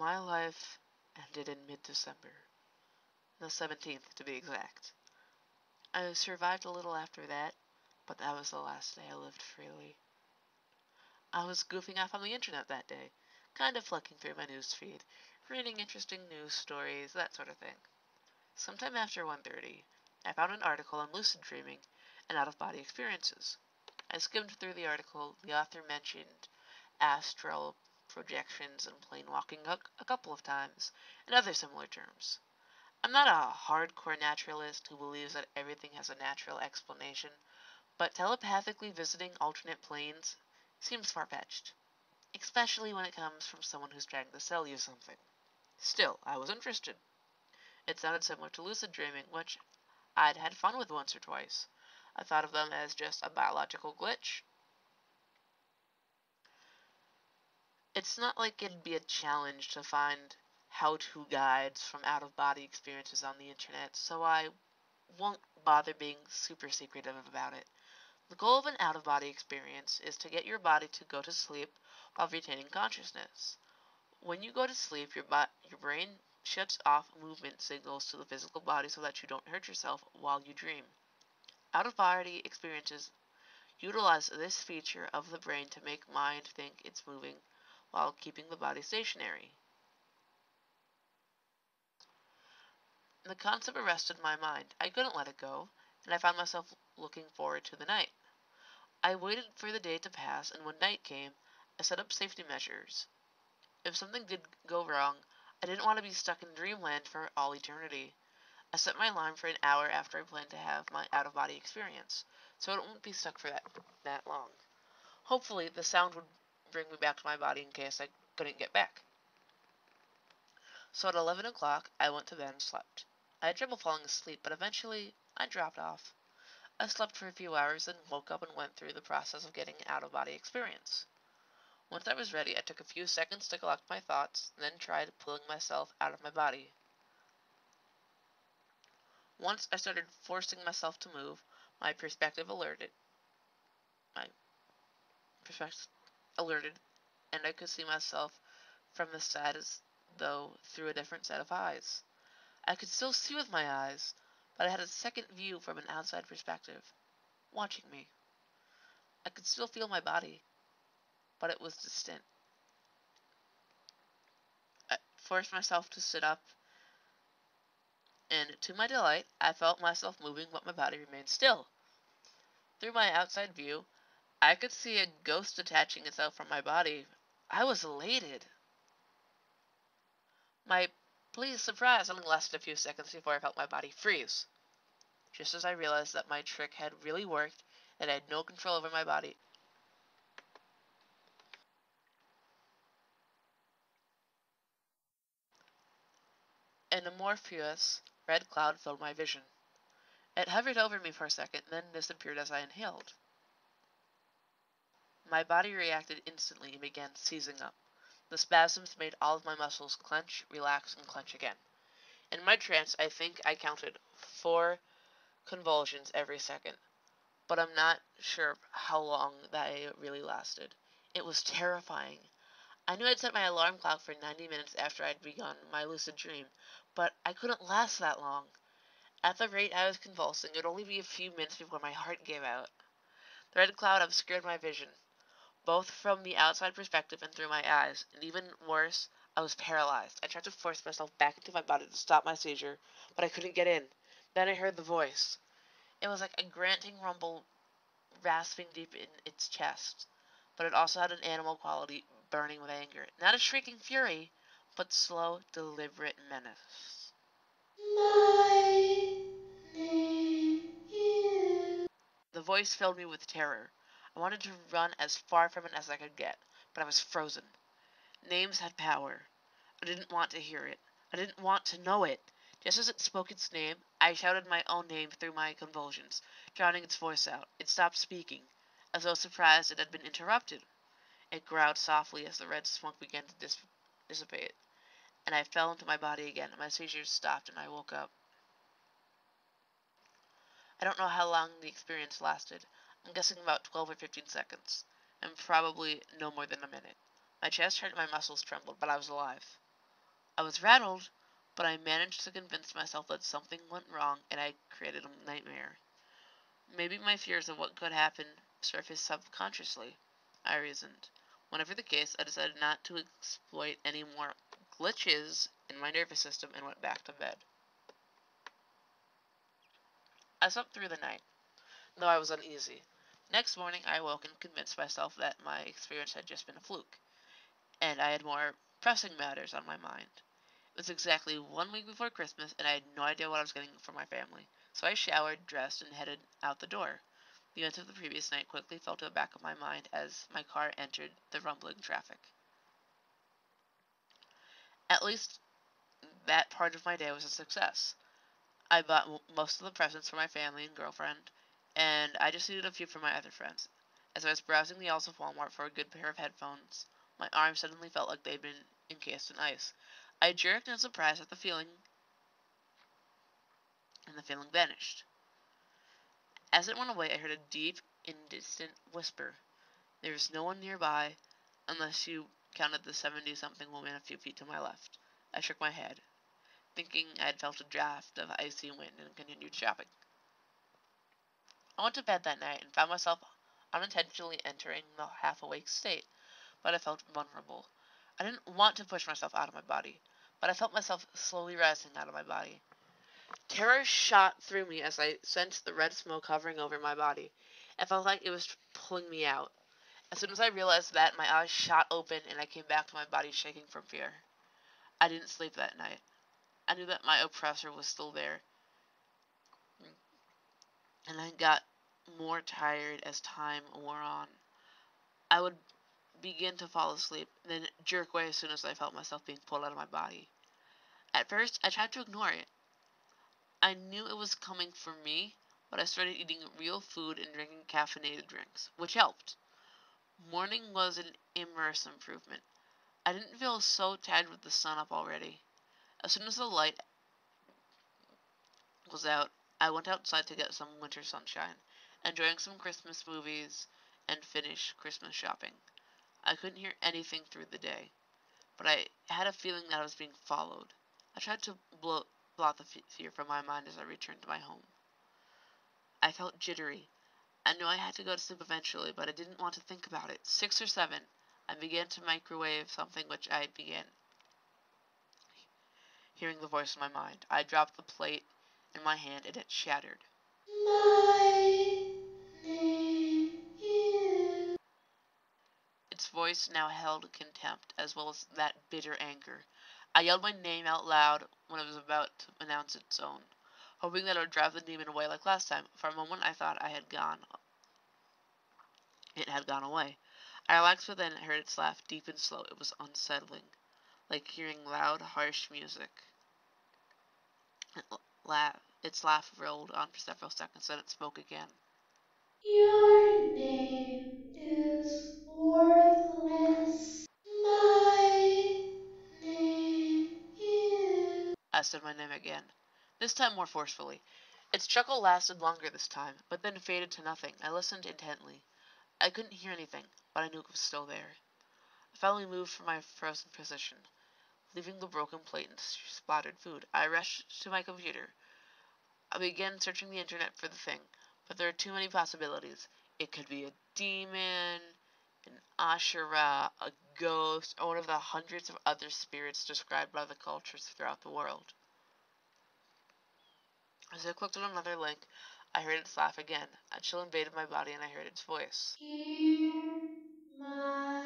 My life ended in mid-December, the 17th to be exact. I survived a little after that, but that was the last day I lived freely. I was goofing off on the internet that day, kind of flicking through my news feed, reading interesting news stories, that sort of thing. Sometime after 1:30, I found an article on lucid dreaming and out-of-body experiences. I skimmed through the article. The author mentioned astral projections and plane walking a couple of times, and other similar terms. I'm not a hardcore naturalist who believes that everything has a natural explanation, but telepathically visiting alternate planes seems far-fetched, especially when it comes from someone who's trying to sell you something. Still, I was interested. It sounded similar to lucid dreaming, which I'd had fun with once or twice. I thought of them as just a biological glitch. It's not like it'd be a challenge to find how-to guides from out-of-body experiences on the internet, so I won't bother being super secretive about it. The goal of an out-of-body experience is to get your body to go to sleep while retaining consciousness. When you go to sleep, your brain shuts off movement signals to the physical body so that you don't hurt yourself while you dream. Out-of-body experiences utilize this feature of the brain to make mind think it's moving while keeping the body stationary. The concept arrested my mind. I couldn't let it go, and I found myself looking forward to the night. I waited for the day to pass, and when night came, I set up safety measures. If something did go wrong, I didn't want to be stuck in dreamland for all eternity. I set my alarm for an hour after I planned to have my out-of-body experience, so it wouldn't be stuck for that long. Hopefully, the sound would bring me back to my body in case I couldn't get back. So at 11 o'clock, I went to bed and slept. I had trouble falling asleep, but eventually, I dropped off. I slept for a few hours, then woke up and went through the process of getting an out-of-body experience. Once I was ready, I took a few seconds to collect my thoughts, and then tried pulling myself out of my body. Once I started forcing myself to move, my perspective alerted. My perspective alerted, and I could see myself from the side as though through a different set of eyes. I could still see with my eyes, but I had a second view from an outside perspective, watching me. I could still feel my body, but it was distant. I forced myself to sit up, and to my delight, I felt myself moving, but my body remained still. Through my outside view, I could see a ghost detaching itself from my body. I was elated. My pleased surprise only lasted a few seconds before I felt my body freeze. Just as I realized that my trick had really worked, and I had no control over my body, an amorphous red cloud filled my vision. It hovered over me for a second, then disappeared as I inhaled. My body reacted instantly and began seizing up. The spasms made all of my muscles clench, relax, and clench again. In my trance, I think I counted 4 convulsions every second, but I'm not sure how long that really lasted. It was terrifying. I knew I'd set my alarm clock for 90 minutes after I'd begun my lucid dream, but I couldn't last that long. At the rate I was convulsing, it would only be a few minutes before my heart gave out. The red cloud obscured my vision, both from the outside perspective and through my eyes, and even worse, I was paralyzed. I tried to force myself back into my body to stop my seizure, but I couldn't get in. Then I heard the voice. It was like a grunting rumble rasping deep in its chest, but it also had an animal quality, burning with anger. Not a shrieking fury, but slow, deliberate menace. My name is... The voice filled me with terror. I wanted to run as far from it as I could get, but I was frozen. Names had power. I didn't want to hear it. I didn't want to know it. Just as it spoke its name, I shouted my own name through my convulsions, drowning its voice out. It stopped speaking, as though surprised it had been interrupted. It growled softly as the red smoke began to dissipate, and I fell into my body again. My seizures stopped, and I woke up. I don't know how long the experience lasted. I'm guessing about 12 or 15 seconds, and probably no more than a minute. My chest hurt and my muscles trembled, but I was alive. I was rattled, but I managed to convince myself that something went wrong and I created a nightmare. Maybe my fears of what could happen surfaced subconsciously, I reasoned. Whatever the case, I decided not to exploit any more glitches in my nervous system and went back to bed. I slept through the night, though I was uneasy. Next morning, I awoke and convinced myself that my experience had just been a fluke, and I had more pressing matters on my mind. It was exactly 1 week before Christmas, and I had no idea what I was getting for my family, so I showered, dressed, and headed out the door. The events of the previous night quickly fell to the back of my mind as my car entered the rumbling traffic. At least that part of my day was a success. I bought most of the presents for my family and girlfriend, and I just needed a few for my other friends. As I was browsing the aisles of Walmart for a good pair of headphones, my arms suddenly felt like they'd been encased in ice. I jerked in surprise at the feeling, and the feeling vanished. As it went away, I heard a deep and distant whisper. There was no one nearby, unless you counted the 70-something woman a few feet to my left. I shook my head, thinking I had felt a draft of icy wind and continued shopping. I went to bed that night and found myself unintentionally entering the half-awake state, but I felt vulnerable. I didn't want to push myself out of my body, but I felt myself slowly rising out of my body. Terror shot through me as I sensed the red smoke hovering over my body. It felt like it was pulling me out. As soon as I realized that, my eyes shot open and I came back to my body shaking from fear. I didn't sleep that night. I knew that my oppressor was still there, and I got more tired as time wore on. I would begin to fall asleep, then jerk away as soon as I felt myself being pulled out of my body. At first, I tried to ignore it. I knew it was coming for me, but I started eating real food and drinking caffeinated drinks, which helped. Morning was an immense improvement. I didn't feel so tired with the sun up already. As soon as the light was out, I went outside to get some winter sunshine, enjoying some Christmas movies and finish Christmas shopping. I couldn't hear anything through the day, but I had a feeling that I was being followed. I tried to blot the fear from my mind as I returned to my home. I felt jittery. I knew I had to go to sleep eventually, but I didn't want to think about it. 6 or 7, I began to microwave something which I began hearing the voice in my mind. I dropped the plate in my hand and it shattered. My name is... Its voice now held contempt, as well as that bitter anger. I yelled my name out loud when it was about to announce its own, hoping that it would drive the demon away like last time. For a moment I thought it had gone away. I relaxed, but then heard its laugh, deep and slow. It was unsettling, like hearing loud, harsh music. Its laugh rolled on for several seconds, then it spoke again. Your name is worthless. My name is... I said my name again, this time more forcefully. Its chuckle lasted longer this time, but then faded to nothing. I listened intently. I couldn't hear anything, but I knew it was still there. I finally moved from my frozen position, leaving the broken plate and splattered food. I rushed to my computer. I began searching the internet for the thing, but there are too many possibilities. It could be a demon, an ashera, a ghost, or one of the hundreds of other spirits described by the cultures throughout the world. As I clicked on another link, I heard its laugh again. A chill invaded my body and I heard its voice. Hear my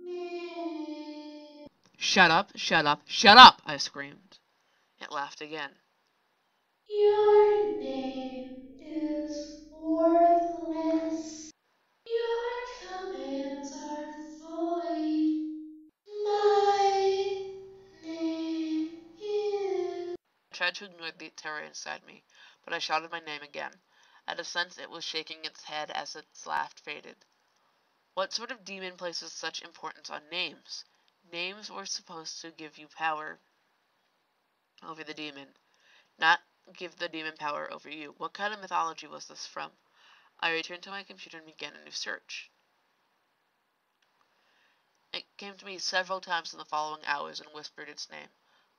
name. Shut up, shut up, shut up, I screamed. It laughed again. Your name is worthless. Your commands are void. My name is... I tried to ignore the terror inside me, but I shouted my name again. I had a sense it was shaking its head as its laugh faded. What sort of demon places such importance on names? Names were supposed to give you power over the demon, not give the demon power over you. What kind of mythology was this from? I returned to my computer and began a new search. It came to me several times in the following hours and whispered its name.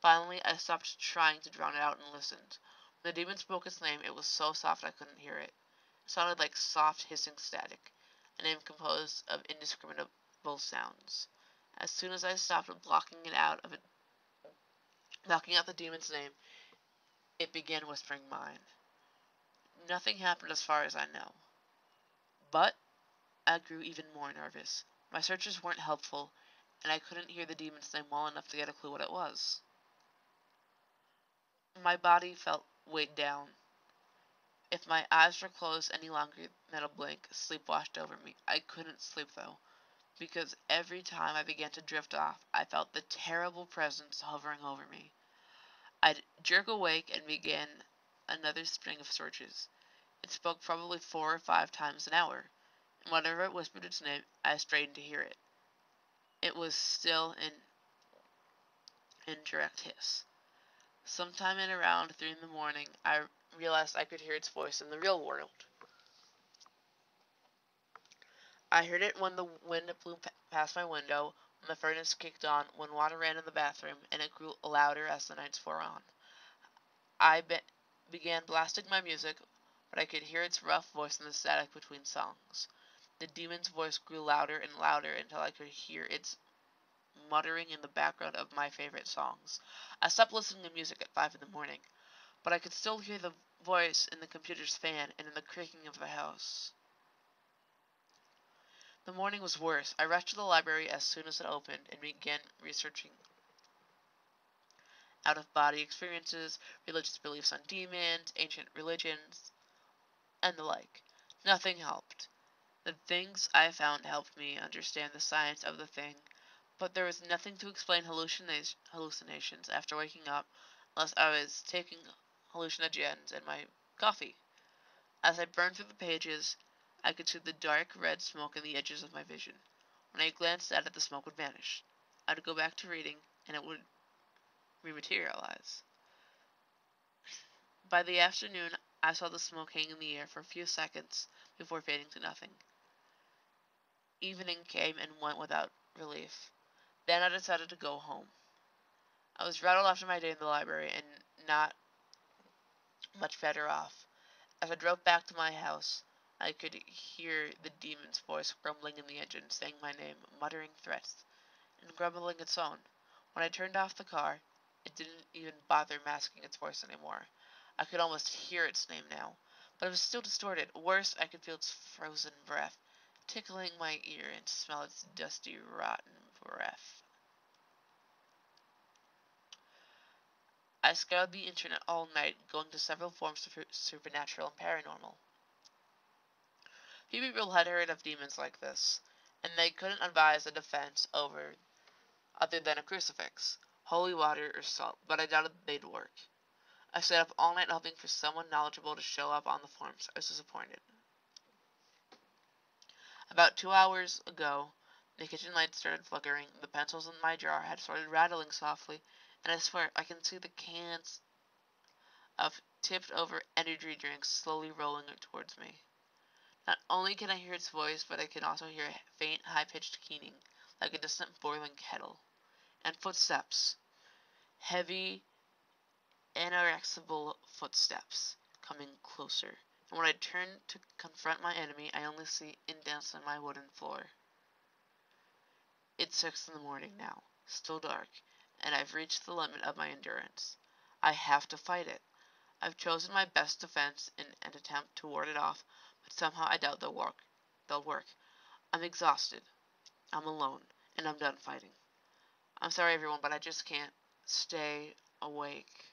Finally, I stopped trying to drown it out and listened. When the demon spoke its name, it was so soft I couldn't hear it. It sounded like soft, hissing static, a name composed of indiscriminable sounds. As soon as I stopped blocking out the demon's name, it began whispering mine. Nothing happened as far as I know. But I grew even more nervous. My searches weren't helpful, and I couldn't hear the demon's name well enough to get a clue what it was. My body felt weighed down. If my eyes were closed any longer than a blink, sleep washed over me. I couldn't sleep, though, because every time I began to drift off, I felt the terrible presence hovering over me. I'd jerk awake and begin another string of searches. It spoke probably 4 or 5 times an hour, and whenever it whispered its name, I strained to hear it. It was still an indirect hiss. Sometime in around 3 in the morning, I realized I could hear its voice in the real world. I heard it when the wind blew past my window, when the furnace kicked on, when water ran in the bathroom, and it grew louder as the nights wore on. I began blasting my music, but I could hear its rough voice in the static between songs. The demon's voice grew louder and louder until I could hear its muttering in the background of my favorite songs. I stopped listening to music at 5 in the morning, but I could still hear the voice in the computer's fan and in the creaking of the house. The morning was worse. I rushed to the library as soon as it opened and began researching out-of-body experiences, religious beliefs on demons, ancient religions, and the like. Nothing helped. The things I found helped me understand the science of the thing, but there was nothing to explain hallucinations after waking up unless I was taking hallucinogens in my coffee. As I burned through the pages, I could see the dark red smoke in the edges of my vision. When I glanced at it, the smoke would vanish. I'd go back to reading, and it would rematerialize. By the afternoon, I saw the smoke hang in the air for a few seconds before fading to nothing. Evening came and went without relief. Then I decided to go home. I was rattled after my day in the library and not much better off. As I drove back to my house, I could hear the demon's voice grumbling in the engine, saying my name, muttering threats, and grumbling its own. When I turned off the car, it didn't even bother masking its voice anymore. I could almost hear its name now, but it was still distorted. Worse, I could feel its frozen breath tickling my ear and smell its dusty, rotten breath. I scoured the internet all night, going to several forums of supernatural and paranormal. Few people had heard of demons like this, and they couldn't advise a defense over other than a crucifix, holy water, or salt, but I doubted they'd work. I stayed up all night hoping for someone knowledgeable to show up on the forums. I was disappointed. About 2 hours ago, the kitchen lights started flickering, the pencils in my jar had started rattling softly, and I swear I can see the cans of tipped-over energy drinks slowly rolling towards me. Not only can I hear its voice, but I can also hear a faint, high-pitched keening, like a distant boiling kettle. And footsteps. Heavy, inaccessible footsteps, coming closer. And when I turn to confront my enemy, I only see indents in my wooden floor. It's 6 in the morning now, still dark, and I've reached the limit of my endurance. I have to fight it. I've chosen my best defense in an attempt to ward it off, but somehow I doubt they'll work. I'm exhausted. I'm alone, and I'm done fighting. I'm sorry, everyone, but I just can't stay awake.